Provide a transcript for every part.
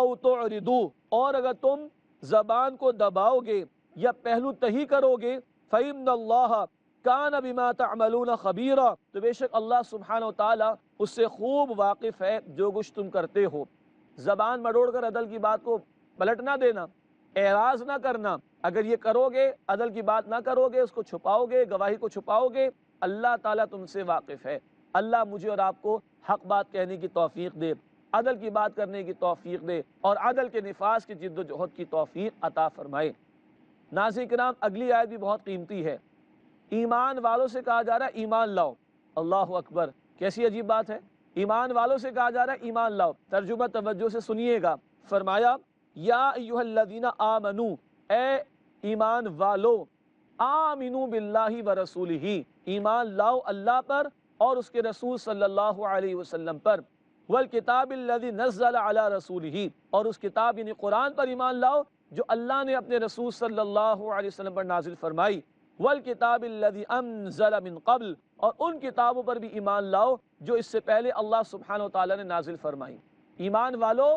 او تعرضوا، اور اگر تم زبان کو دباؤ گے یا پہلو تہی کرو گے، فإن اللہ کان بما تعملون خبیرا، تو بے شک اللہ سبحانہ و تعالیٰ اس سے خوب واقف ہے جو کچھ تم کرتے ہو۔ زبان مڑوڑ کر عدل کی بات کو پلٹ نہ دینا، اعراض نہ کرنا، اگر یہ کرو گے عدل کی بات نہ کرو گے، اس کو چھپاؤ گے، گواہی کو چھپاؤ گے، اللہ تعالیٰ تم سے واقف ہے۔ اللہ مجھے اور آپ کو حق بات کہنے کی توفیق دے، عدل کی بات کرنے کی توفیق دے، اور عدل کے نفاذ کی جد و جہد کی توفیق عطا فرمائے۔ ناظرین کرام، اگلی آیت بھی بہت قیمتی ہے۔ ایمان والوں سے کہا جا رہا ہے ایمان لاؤ، اللہ اکبر، کیسی عجیب بات ہے۔ ایمان والوں سے کہا جا رہا ہے ایمان لاؤ۔ ترجمہ توجہ سے سنیے گا، فرمایا یا ایھا الذین آمنو، اے ایمان والو، آمنو باللہ ورسولہ، ایمان لاؤ اللہ پر اور اس کے رسول صلی اللہ علیہ وسلم پر، والکتاب الذی نزل علی رسولہ، اور اس کتاب یعنی قرآن پر ایمان لاؤ جو اللہ نے اپنے رسول صلی اللہ علیہ وسلم پر نازل فرمائی، والکتاب الذی انزل من قبل، اور ان کتابوں پر بھی ایمان لاؤ جو اس سے پہلے اللہ سبحانہ و تعالیٰ نے نازل فرمائی۔ ایمان والو،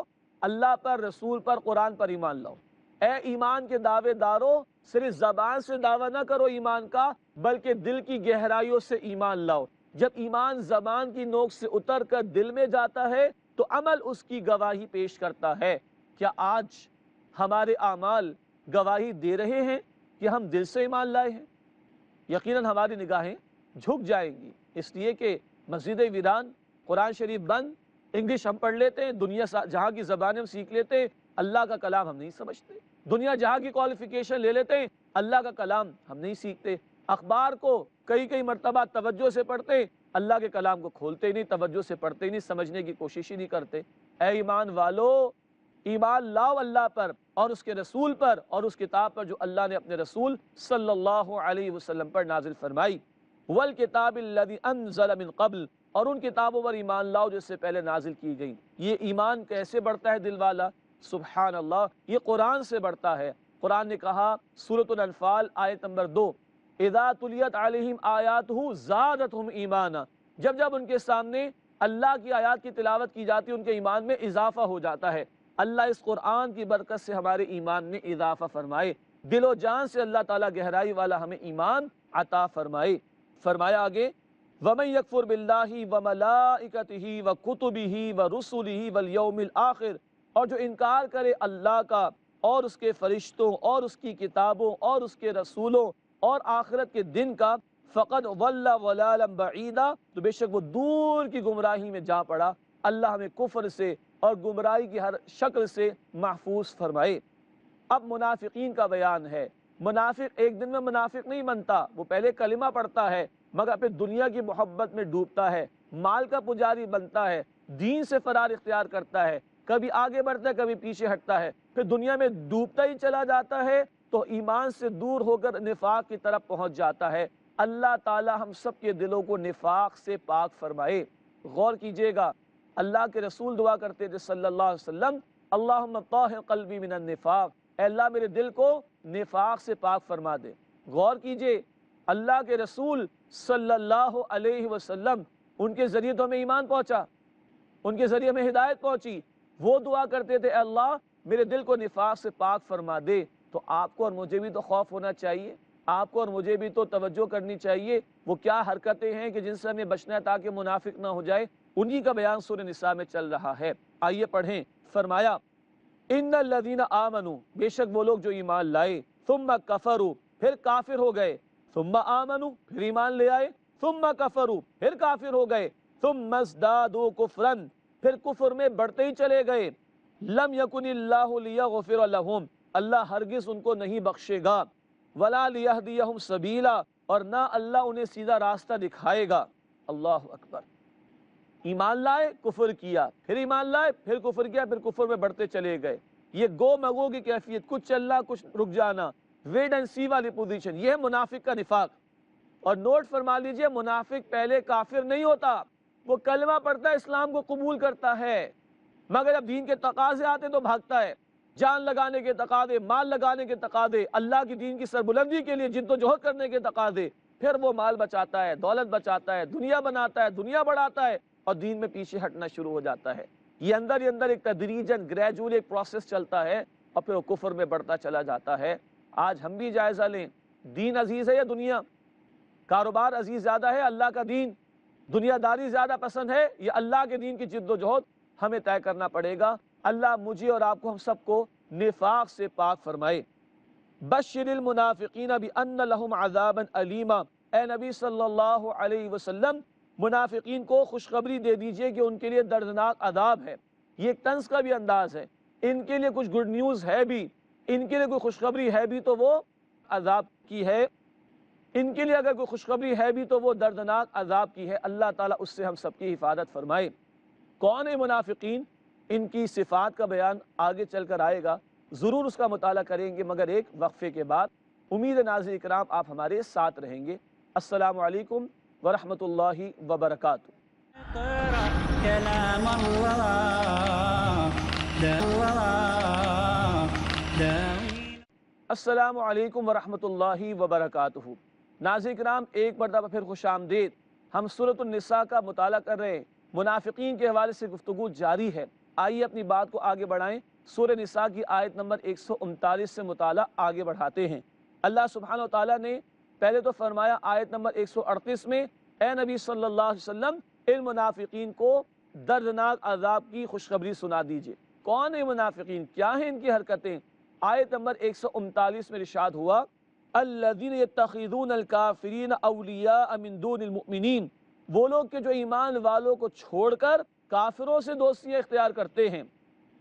اللہ پر، رسول پر، قرآن پر ایمان لاؤ۔ اے ایمان کے دعوے دارو، صرف زبان سے دعویٰ نہ کرو ایمان کا، بلکہ دل کی گہرائیوں سے ایمان لاؤ۔ جب ایمان زبان کی نوک سے اتر کر دل میں جاتا ہے تو عمل اس کی گواہی پیش کرتا ہے۔ کیا آج ہمارے اعمال گواہی دے رہے ہیں کہ ہم دل سے ایمان لائے ہیں؟ یقیناً ہماری نگاہیں جھک جائیں گی، اس لیے کہ مسجد ویران، قرآن شریف بند، انگلش ہم پڑھ لیتے ہیں، دنیا جہاں کی زبانیں ہم سیکھ لیتے ہیں، اللہ کا کلام ہم نہیں سمجھتے، دنیا جہاں کی کوالیفیکیشن لے لیتے ہیں، اللہ کا کلام ہم نہیں سیکھتے، اخبار کو کئی مرتبہ توجہ سے پڑھتے ہیں، اللہ کے کلام کو کھولتے ہی نہیں، توجہ سے پڑھتے ہی نہیں، سمجھنے کی کوشش ہی نہیں کرتے۔ اے ایمان والو، ایمان لاؤ اللہ پر اور اس کے رسول پر اور اس کتاب پر جو اللہ نے اپنے رسول صلی اللہ علیہ وسلم پر نازل فرمائی، والکتاب الذی انزل من قبل، اور ان کتابوں پر ایمان لاؤ جس سے پہلے نازل کی گئی۔ یہ ایمان کیسے بڑھتا ہے دل والا؟ سبحان اللہ، یہ قرآن سے بڑھتا ہے۔ قرآن نے کہا سورۃ الانفال آیت نمبر 2، اذا تلیت علیہم آیاتہ زادتہم ایمانا، جب ان کے سامنے اللہ کی آیات کی تلاوت کی جاتی ہے ان کے ایمان میں اضافہ ہو جاتا ہے۔ اللہ اس قرآن کی برکت سے ہمارے ایمان میں اضافہ فرمائے، دل و جان سے اللہ تعالیٰ گہرائی والا ہمیں ایمان عطا فرمائے۔ فرمایا آگے وَمَن يَكْفُرْ بِاللَّهِ وَمَلَائِكَتِهِ وَكُتُبِهِ وَرُسُلِهِ وَالْيَوْمِ الْآخِرِ، اور جو انکار کرے اللہ کا اور اس کے فرشتوں اور اس کی کتابوں اور اس کے رسولوں اور آخرت کے دن کا، فقد ضل ضلالا بعیدا، تو بے شک وہ دور کی گمراہی میں جا پڑا۔ اللہ ہمیں کفر سے اور گمراہی کی ہر شکل سے محفوظ فرمائے۔ اب منافقین کا بیان ہے۔ منافق ایک دن میں منافق نہیں بنتا، وہ پہلے کلمہ پڑھتا ہے مگر پھر دنیا کی محبت میں ڈوبتا ہے، مال کا پجاری بنتا ہے، دین سے فرار اختیار کرتا ہے، کبھی آگے بڑھتا ہے کبھی پیچھے ہٹتا ہے، پھر دنیا میں ڈوبتا ہی چلا جاتا ہے تو ایمان سے دور ہو کر نفاق کی طرف پہنچ جاتا ہے۔ اللہ تعالی ہم سب کے دلوں کو نفاق سے پاک فرمائے۔ غور کیجئے گا، اللہ کے رسول دعا کرتے تھے صلی اللہ علیہ وسلم، اللہم طاہر قلبی من النفاق، اے اللہ میرے دل کو نفاق سے پاک فرما دے۔ غور کیجئے، اللہ کے رسول صلی اللہ علیہ وسلم، ان کے ذریعے تو ہمیں ایمان پہنچا، ان کے ذریعے ہمیں ہدایت پہنچی، وہ دعا کرتے تھے اے اللہ میرے دل کو نفاق سے پاک فرما دے۔ تو آپ کو اور مجھے بھی تو خوف ہونا چاہیے، آپ کو اور مجھے بھی تو توجہ کرنی چاہیے، وہ کیا حرکتیں ہیں کہ جن سے ہمیں بچنا ہے تاکہ منافق نہ ہو جائے، انہی کا بیان سورہ نساء میں چل رہا ہے۔ آئیے پڑھیں۔ فرمایا ان الذین آمنوا، بے شک وہ لوگ جو ایمان لائے، ثم کفروا، پھر کافر ہو گئے، ثم آمنوا، پھر ایمان لے آئے، ثم کفروا، پھر کافر ہو گئے، ثم ازدادوا کفرا، پھر کفر میں بڑھتے ہی چلے گئے، لم یکن اللہ لیغفر لہم، اللہ ہرگز ان کو نہیں بخشے گا، ولا لیہدیہم سبیلا، اور نہ اللہ انہیں سیدھا راستہ دکھائے گا۔ اللہ اکبر۔ ایمان لائے، کفر کیا، پھر ایمان لائے، پھر کفر کیا، پھر کفر میں بڑھتے چلے گئے۔ یہ گو مگو کی کیفیت، کچھ چلنا کچھ رک جانا، ویٹ اینڈ سی والی پوزیشن، یہ ہے منافق کا نفاق۔ اور نوٹ فرما لیجئے، منافق پہلے کافر نہیں ہوتا، وہ کلمہ پڑھتا ہے، اسلام کو قبول کرتا ہے، مگر جب دین کے تقاضے آتے تو بھاگتا ہے، جان لگانے کے تقاضے، مال لگانے کے تقاضے، اللہ کی دین کی سربلندی کے لیے جد و جہد کرنے کے تقاضے، پھر وہ مال بچاتا ہے، دولت بچاتا ہے، دنیا بناتا ہے، دنیا بڑھاتا ہے، اور دین میں پیچھے ہٹنا شروع ہو جاتا ہے۔ یہ اندر ہی اندر ایک تدریجاً گریجول ایک پروسیس چلتا ہے اور پھر وہ کفر میں بڑھتا چلا جاتا ہے۔ آج ہم بھی جائزہ لیں، دین عزیز ہے یا دنیا؟ کاروبار عزیز زیادہ ہے اللہ کا دین؟ دنیا داری زیادہ پسند ہے یا اللہ کے دین کی جد و جہد؟ ہمیں طے کرنا پڑے گا۔ اللہ مجھے اور آپ کو، ہم سب کو نفاق سے پاک فرمائے۔ بشر المنافقین بان لہم عذابا علیما، اے نبی صلی اللہ علیہ وسلم منافقین کو خوشخبری دے دیجئے کہ ان کے لیے دردناک عذاب ہے۔ یہ ایک طنز کا بھی انداز ہے، ان کے لیے کچھ گڈ نیوز ہے بھی، ان کے لیے کوئی خوشخبری ہے بھی تو وہ عذاب کی ہے، ان کے لیے اگر کوئی خوشخبری ہے بھی تو وہ دردناک عذاب کی ہے۔ اللہ تعالیٰ اس سے ہم سب کی حفاظت فرمائے۔ کون ہے منافقین؟ ان کی صفات کا بیان آگے چل کر آئے گا، ضرور اس کا مطالعہ کریں گے، مگر ایک وقفے کے بعد۔ امید ہے ناظرین کرام آپ ہمارے ساتھ رہیں گے۔ السلام علیکم ورحمۃ اللہ وبرکاتہ۔ كلام السلام علیکم ورحمۃ اللہ وبرکاتہ۔ ناظرین کرام ایک مرتبہ پھر خوش آمدید۔ ہم سورۃ النساء کا مطالعہ کر رہے ہیں، منافقین کے حوالے سے گفتگو جاری ہے۔ آئیے اپنی بات کو آگے بڑھائیں، سورہ نساء کی آیت نمبر 139 سے مطالعہ آگے بڑھاتے ہیں۔ اللہ سبحانہ و تعالیٰ نے پہلے تو فرمایا آیت نمبر 138 میں، اے نبی صلی اللہ علیہ وسلم ان منافقین کو دردناک عذاب کی خوشخبری سنا دیجئے۔ کون ہے منافقین؟ کیا ہیں ان کی حرکتیں؟ آیت نمبر 139 میں ارشاد ہوا، الذین یتخذون الکافرین اولیاء من دون المؤمنین، وہ لوگ کہ جو ایمان والوں کو چھوڑ کر کافروں سے دوستیاں اختیار کرتے ہیں۔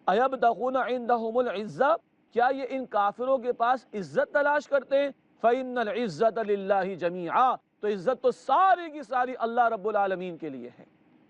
ایبتغون عندہم العزہ، کیا یہ ان کافروں کے پاس عزت تلاش کرتے ہیں؟ فإن العزۃ للہ جمیعا، تو عزت تو ساری کی ساری اللہ رب العالمین کے لیے ہے۔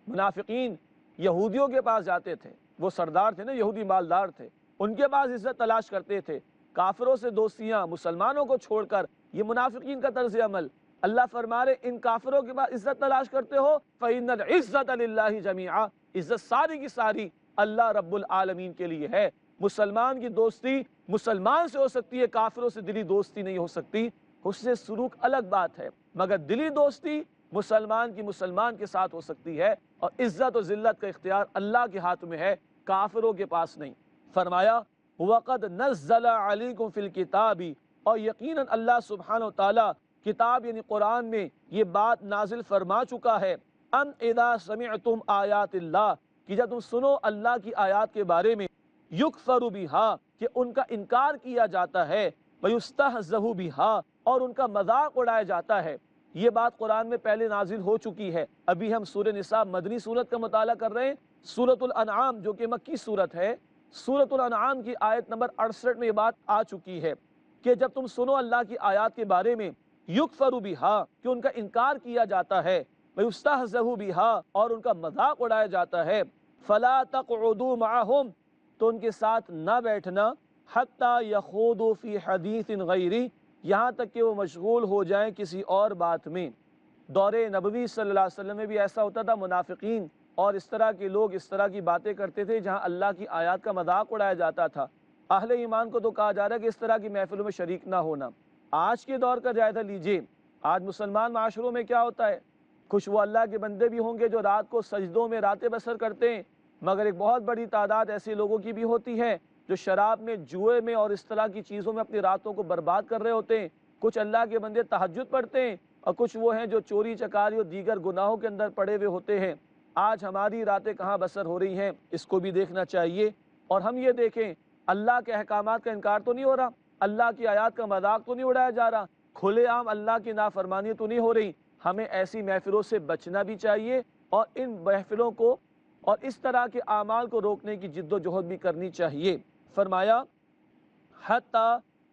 منافقین یہودیوں کے پاس جاتے تھے، وہ سردار تھے نا، یہودی مالدار تھے، ان کے پاس عزت تلاش کرتے تھے۔ کافروں سے دوستیاں، مسلمانوں کو چھوڑ کر، یہ منافقین کا طرز عمل۔ اللہ فرما رہے ان کافروں کے پاس عزت تلاش کرتے ہو، فإن العزۃ للہ جمیعا، عزت ساری کی ساری اللہ رب العالمین کے لیے ہے۔ مسلمان کی دوستی مسلمان سے ہو سکتی ہے، کافروں سے دلی دوستی نہیں ہو سکتی۔ حسن سلوک الگ بات ہے، مگر دلی دوستی مسلمان کی مسلمان کے ساتھ ہو سکتی ہے، اور عزت و ذلت کا اختیار اللہ کے ہاتھ میں ہے، کافروں کے پاس نہیں۔ فرمایا وَقَدْ نَزَّلَ عَلَيْكُمْ فِي الْكِتَابِ، اور یقیناً اللہ سبحانہ و تعالیٰ کتاب یعنی قرآن میں یہ بات نازل فرما چکا ہے، ان اذا سمعتم آیات اللہ، کہ جب تم سنو اللہ کی آیات کے بارے میں، یکفر بہا، کہ ان کا انکار کیا جاتا ہے، ویستہزأ بہا، اور ان کا مذاق اڑایا جاتا ہے۔ یہ بات قرآن میں پہلے نازل ہو چکی ہے۔ ابھی ہم سورہ نساء مدنی سورت کا مطالعہ کر رہے ہیں۔ سورۃ الانعام جو کہ مکی سورت ہے، سورۃ الانعام کی آیت نمبر 68 میں یہ بات آ چکی ہے کہ جب تم سنو اللہ کی آیات کے بارے میں، یکفر بہا، کہ ان کا انکار کیا جاتا ہے، ویستہزأ بہا، اور ان کا مذاق اڑایا جاتا ہے، فلا تقعدوا معہم، تو ان کے ساتھ نہ بیٹھنا، حتی یخوضوا فی حدیث غیری، یہاں تک کہ وہ مشغول ہو جائیں کسی اور بات میں۔ دور نبوی صلی اللہ علیہ وسلم میں بھی ایسا ہوتا تھا، منافقین اور اس طرح کے لوگ اس طرح کی باتیں کرتے تھے جہاں اللہ کی آیات کا مذاق اڑایا جاتا تھا۔ اہل ایمان کو تو کہا جا رہا ہے کہ اس طرح کی محفلوں میں شریک نہ ہونا۔ آج کے دور کا جائزہ لیجئے، آج مسلمان معاشروں میں کیا ہوتا ہے؟ کچھ وہ اللہ کے بندے بھی ہوں گے جو رات کو سجدوں میں راتیں بسر کرتے ہیں، مگر ایک بہت بڑی تعداد ایسے لوگوں کی بھی ہوتی ہے جو شراب میں، جوئے میں اور اس طرح کی چیزوں میں اپنی راتوں کو برباد کر رہے ہوتے ہیں۔ کچھ اللہ کے بندے تہجد پڑھتے ہیں، اور کچھ وہ ہیں جو چوری چکاری اور دیگر گناہوں کے اندر پڑے ہوئے ہوتے ہیں۔ آج ہماری راتیں کہاں بسر ہو رہی ہیں، اس کو بھی دیکھنا چاہیے۔ اور ہم یہ دیکھیں، اللہ کے احکامات کا انکار تو نہیں ہو رہا، اللہ کی آیات کا مذاق تو نہیں اڑایا جا رہا، کھلے عام اللہ کی نافرمانی تو نہیں ہو رہی۔ ہمیں ایسی محفلوں سے بچنا بھی چاہیے، اور ان محفلوں کو اور اس طرح کے اعمال کو روکنے کی جد و جہد بھی کرنی چاہیے۔ فرمایا حتی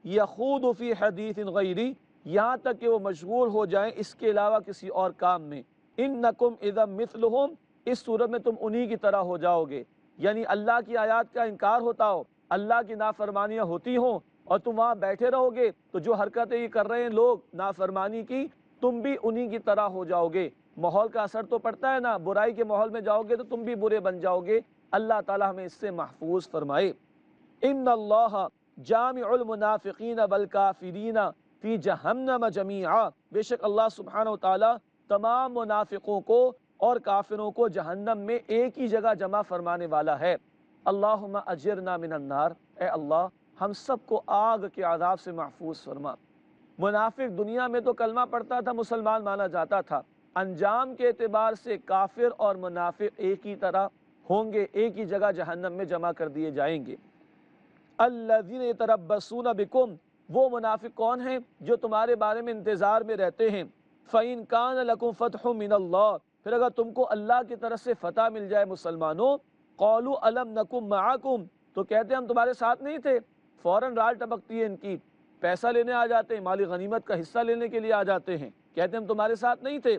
یخوض فی حدیث غیری، یہاں تک کہ وہ مشغول ہو جائیں اس کے علاوہ کسی اور کام میں۔ انکم اذا مثلہم، اس صورت میں تم انہی کی طرح ہو جاؤ گے، یعنی اللہ کی آیات کا انکار ہوتا ہو، اللہ کی نافرمانیاں ہوتی ہوں، اور تم وہاں بیٹھے رہو گے، تو جو حرکتیں یہ کر رہے ہیں لوگ نافرمانی کی، تم بھی انہی کی طرح ہو جاؤ گے۔ ماحول کا اثر تو پڑتا ہے نا، برائی کے ماحول میں جاؤ گے تو تم بھی برے بن جاؤ گے۔ اللہ تعالی ہمیں اس سے محفوظ فرمائے۔ ان اللہ جامع المنافقین والکافرین فی جہنم جمیعا، بے شک اللہ سبحانہ و تعالی تمام منافقوں کو اور کافروں کو جہنم میں ایک ہی جگہ جمع فرمانے والا ہے۔ اللہم اجرنا من النار، اے اللہ ہم سب کو آگ کے عذاب سے محفوظ فرما۔ منافق دنیا میں تو کلمہ پڑھتا تھا، مسلمان مانا جاتا تھا، انجام کے اعتبار سے کافر اور منافق ایک ہی طرح ہوں گے، ایک ہی جگہ جہنم میں جمع کر دیے جائیں گے۔ الذین یتربصون بکم، وہ منافق کون ہیں جو تمہارے بارے میں انتظار میں رہتے ہیں۔ فَإِن كَانَ لَكُمْ فَتْحٌ مِّنَ اللَّهِ، پھر اگر تم کو اللہ کی طرف سے فتح مل جائے مسلمانوں، قَالُوا أَلَمْ نَكُن مَعَكُمْ، تو کہتے ہیں ہم تمہارے ساتھ نہیں تھے۔ فوراً رال ٹپکتی ہے ان کی، پیسہ لینے آ جاتے ہیں، مالی غنیمت کا حصہ لینے کے لیے آ جاتے ہیں، کہتے ہیں ہم تمہارے ساتھ نہیں تھے۔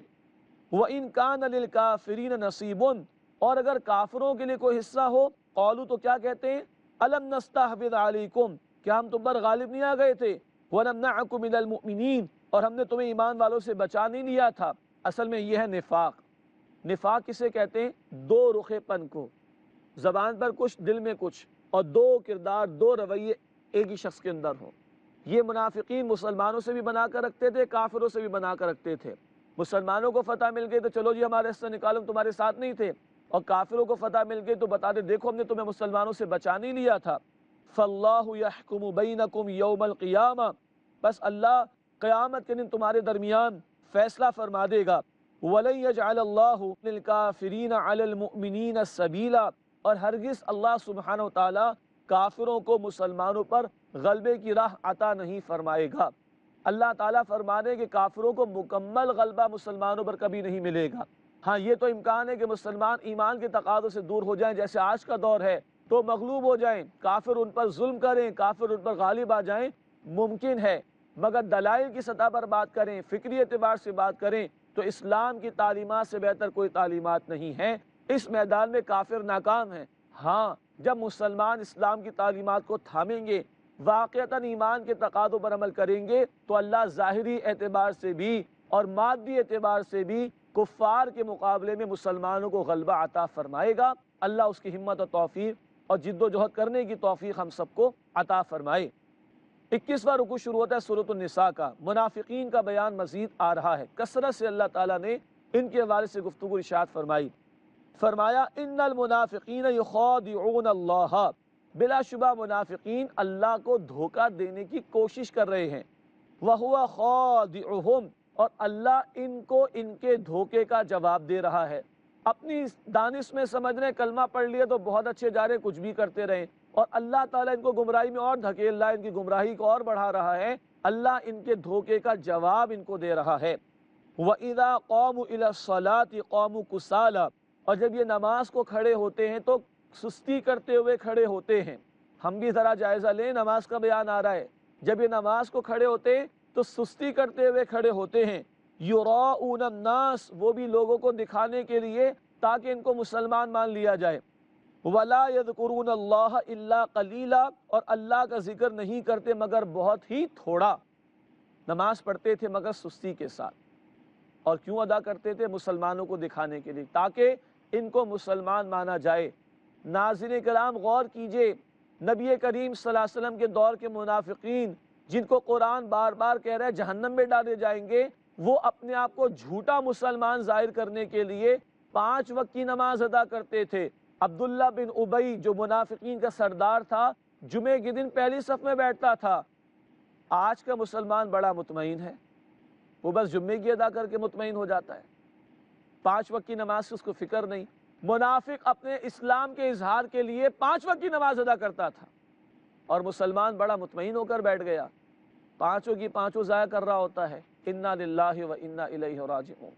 وَإِن كَانَ لِلْكَافِرِينَ نَصِيبٌ، اور اگر کافروں کے لیے کوئی حصہ ہو، قالوا تو کیا کہتے ہیں، أَلَمْ نَسْتَحْوِذْ عَلَيْكُمْ، کیا ہم تم پر غالب نہیں آ گئے تھے، وَنَمْنَعْكُمْ مِنَ الْمُؤْمِنِينَ، اور ہم نے تمہیں ایمان والوں سے بچا نہیں لیا تھا۔ اصل میں یہ ہے نفاق۔ نفاق کسے کہتے ہیں؟ دو رخے پن کو، زبان پر کچھ دل میں کچھ، اور دو کردار، دو رویے ایک ہی شخص کے اندر ہوں۔ یہ منافقین مسلمانوں سے بھی بنا کر رکھتے تھے، کافروں سے بھی بنا کر رکھتے تھے۔ مسلمانوں کو فتح مل گئی تو چلو جی ہمارے حصہ نکالو، تمہارے ساتھ نہیں تھے، اور کافروں کو فتح مل گئی تو بتا دے دیکھو ہم نے تمہیں مسلمانوں سے بچا نہیں لیا تھا۔ فاللہ یحکم بینکم یوم القیامہ، بس اللہ قیامت کے دن تمہارے درمیان فیصلہ فرما دے گا۔ وَلَن يَجْعَلَ اللَّهُ لِلْكَافِرِينَ عَلَى الْمُؤْمِنِينَ سَبِيلًا، اور ہرگز اللہ سبحانہ و تعالی کافروں کو مسلمانوں پر غلبے کی راہ عطا نہیں فرمائے گا۔ اللہ تعالیٰ فرما دے کہ کافروں کو مکمل غلبہ مسلمانوں پر کبھی نہیں ملے گا۔ ہاں یہ تو امکان ہے کہ مسلمان ایمان کے تقاضوں سے دور ہو جائیں، جیسے آج کا دور ہے، تو مغلوب ہو جائیں، کافر ان پر ظلم کریں، کافر ان پر غالب آ جائیں، ممکن ہے۔ مگر دلائل کی سطح پر بات کریں، فکری اعتبار سے بات کریں تو اسلام کی تعلیمات سے بہتر کوئی تعلیمات نہیں ہیں۔ اس میدان میں کافر ناکام ہیں۔ ہاں جب مسلمان اسلام کی تعلیمات کو تھامیں گے، واقعتاً ایمان کے تقاضوں پر عمل کریں گے، تو اللہ ظاہری اعتبار سے بھی اور مادی اعتبار سے بھی کفار کے مقابلے میں مسلمانوں کو غلبہ عطا فرمائے گا۔ اللہ اس کی ہمت اور توفیق اور جد و جہد کرنے کی توفیق ہم سب کو عطا فرمائے۔ 21واں رکوع شروع ہوتا ہے سورۃ النساء کا، منافقین کا بیان مزید آ رہا ہے۔ کثرت سے اللہ تعالیٰ نے ان کے حوالے سے گفتگو ارشاد فرمائی، فرمایا ان المنافقین یخادعون اللہ، بلا شبہ منافقین اللہ کو دھوکہ دینے کی کوشش کر رہے ہیں، وَهُوَ خَادِعُهُمْ، اور اللہ ان کو ان کے دھوکے کا جواب دے رہا ہے۔ اپنی دانش میں سمجھ رہے کلمہ پڑھ لیا تو بہت اچھے جا رہے، کچھ بھی کرتے رہیں، اور اللہ تعالیٰ ان کو گمراہی میں اور دھکیل رہا ہے، ان کی گمراہی کو اور بڑھا رہا ہے۔ اللہ ان کے دھوکے کا جواب ان کو دے رہا ہے۔ وَإِذَا قَامُوا إِلَى الصَّلَاةِ قَامُوا كُسَالَىٰ، اور جب یہ نماز کو کھڑے ہوتے ہیں تو سستی کرتے ہوئے کھڑے ہوتے ہیں۔ ہم بھی ذرا جائزہ لیں، نماز کا بیان آ رہا ہے، جب یہ نماز کو کھڑے ہوتے ہیں تو سستی کرتے ہوئے کھڑے ہوتے ہیں۔ یُرَاءُونَ النَّاسَ، وہ بھی لوگوں کو دکھانے کے لیے تاکہ ان کو مسلمان مان لیا جائے۔ وَلَا يَذْكُرُونَ اللَّهَ إِلَّا قَلِيلًا، اور اللہ کا ذکر نہیں کرتے مگر بہت ہی تھوڑا۔ نماز پڑھتے تھے مگر سستی کے ساتھ، اور کیوں ادا کرتے تھے؟ مسلمانوں کو دکھانے کے لیے، تاکہ ان کو مسلمان مانا جائے۔ ناظرین کرام غور کیجئے، نبی کریم صلی اللہ علیہ وسلم کے دور کے منافقین جن کو قرآن بار بار کہہ رہا ہے جہنم میں ڈالے جائیں گے، وہ اپنے آپ کو جھوٹا مسلمان ظاہر کرنے کے لیے 5 وقت کی نماز ادا کرتے تھے۔ عبداللہ بن ابی جو منافقین کا سردار تھا، جمعے کے دن پہلی صف میں بیٹھتا تھا۔ آج کا مسلمان بڑا مطمئن ہے، وہ بس جمعے کی ادا کر کے مطمئن ہو جاتا ہے، 5 وقت کی نماز سے اس کو فکر نہیں۔ منافق اپنے اسلام کے اظہار کے لیے 5 وقت کی نماز ادا کرتا تھا، اور مسلمان بڑا مطمئن ہو کر بیٹھ گیا، 5 کی 5 ضائع کر رہا ہوتا ہے۔ انا للہ و انا الیہ راجعون۔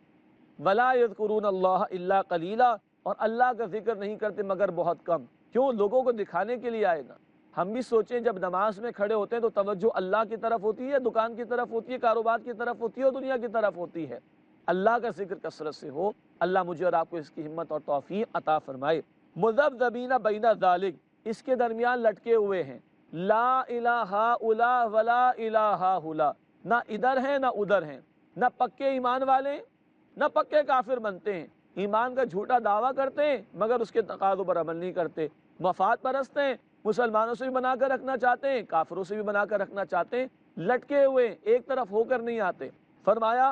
ولا یذکرون اللہ الا قلیلا، اور اللہ کا ذکر نہیں کرتے مگر بہت کم۔ کیوں؟ لوگوں کو دکھانے کے لیے آئے نا۔ ہم بھی سوچیں جب نماز میں کھڑے ہوتے ہیں تو توجہ اللہ کی طرف ہوتی ہے، دکان کی طرف ہوتی ہے، کاروبار کی طرف ہوتی ہے، اور دنیا کی طرف ہوتی ہے۔ اللہ کا ذکر کثرت سے ہو۔ اللہ مجھے اور آپ کو اس کی ہمت اور توفیق عطا فرمائے۔ مذبذبین بین ذالک، اس کے درمیان لٹکے ہوئے ہیں، لا الہ ہؤلاء ولا الہ ہؤلاء، نہ ادھر ہیں نہ ادھر ہیں، نہ پکے ایمان والے نہ پکے کافر بنتے ہیں، ایمان کا جھوٹا دعویٰ کرتے ہیں مگر اس کے تقاضوں پر عمل نہیں کرتے، مفاد پرست ہیں، مسلمانوں سے بھی بنا کر رکھنا چاہتے ہیں، کافروں سے بھی بنا کر رکھنا چاہتے ہیں، لٹکے ہوئے ایک طرف ہو کر نہیں آتے۔ فرمایا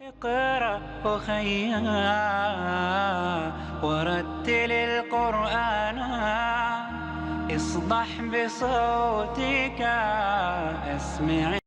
اقرأ أخيا ورتل القرآن اصدح بصوتك اسمع